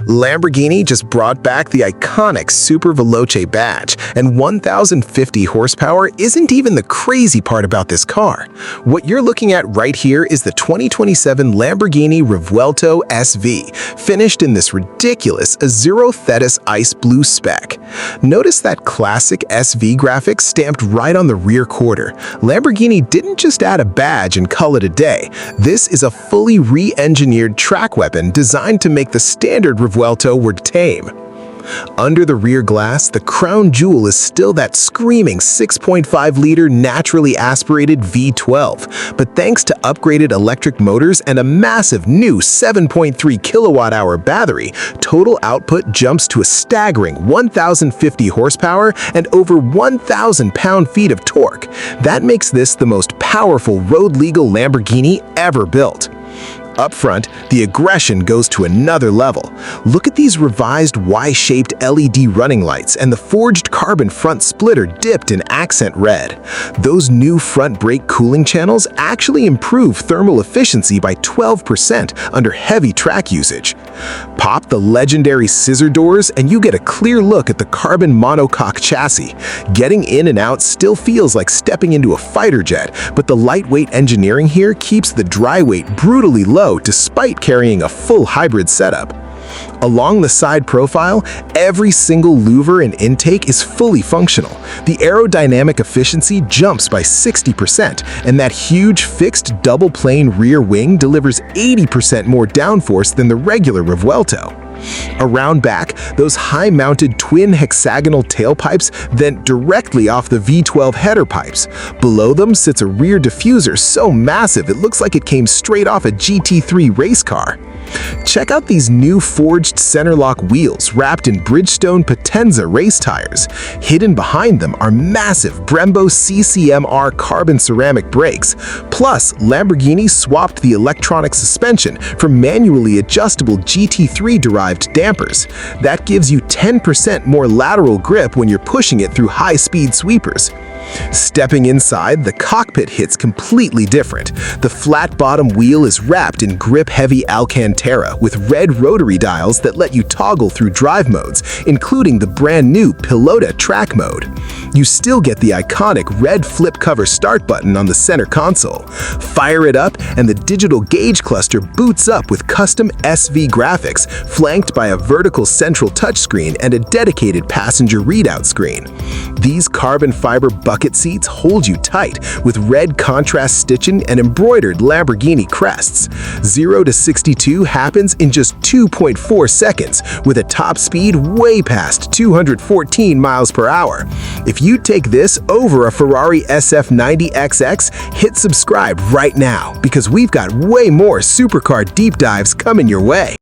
Lamborghini just brought back the iconic Super Veloce badge, and 1,050 horsepower isn't even the crazy part about this car. What you're looking at right here is the 2027 Lamborghini Revuelto SV, finished in this ridiculous Azzurro Thetis ice blue spec. Notice that classic SV graphics stamped right on the rear quarter. Lamborghini didn't just add a badge and call it a day. This is a fully re-engineered track weapon designed to make the standard Revuelto were tame. Under the rear glass, the crown jewel is still that screaming 6.5-liter naturally aspirated V12, but thanks to upgraded electric motors and a massive new 7.3 kilowatt-hour battery, total output jumps to a staggering 1,050 horsepower and over 1,000 pound-feet of torque. That makes this the most powerful road-legal Lamborghini ever built. Up front, the aggression goes to another level. Look at these revised Y-shaped LED running lights and the forged carbon front splitter dipped in accent red. Those new front brake cooling channels actually improve thermal efficiency by 12% under heavy track usage. Pop the legendary scissor doors and you get a clear look at the carbon monocoque chassis. Getting in and out still feels like stepping into a fighter jet, but the lightweight engineering here keeps the dry weight brutally low despite carrying a full hybrid setup. Along the side profile, every single louver and intake is fully functional. The aerodynamic efficiency jumps by 60%, and that huge fixed double-plane rear wing delivers 80% more downforce than the regular Revuelto. Around back, those high-mounted twin hexagonal tailpipes vent directly off the V12 header pipes. Below them sits a rear diffuser so massive it looks like it came straight off a GT3 race car. Check out these new forged center-lock wheels wrapped in Bridgestone Potenza race tires. Hidden behind them are massive Brembo CCMR carbon ceramic brakes. Plus, Lamborghini swapped the electronic suspension for manually adjustable GT3-derived dampers. That gives you 10% more lateral grip when you're pushing it through high-speed sweepers. Stepping inside, the cockpit hits completely different. The flat-bottom wheel is wrapped in grip-heavy Alcantara with red rotary dials that let you toggle through drive modes, including the brand-new Pilota track mode. You still get the iconic red flip-cover start button on the center console. Fire it up, and the digital gauge cluster boots up with custom SV graphics, flanked by a vertical central touchscreen and a dedicated passenger readout screen. These carbon fiber bucket seats hold you tight with red contrast stitching and embroidered Lamborghini crests. 0 to 62 happens in just 2.4 seconds with a top speed way past 214 miles per hour. If you take this over a Ferrari SF90XX, hit subscribe right now because we've got way more supercar deep dives coming your way.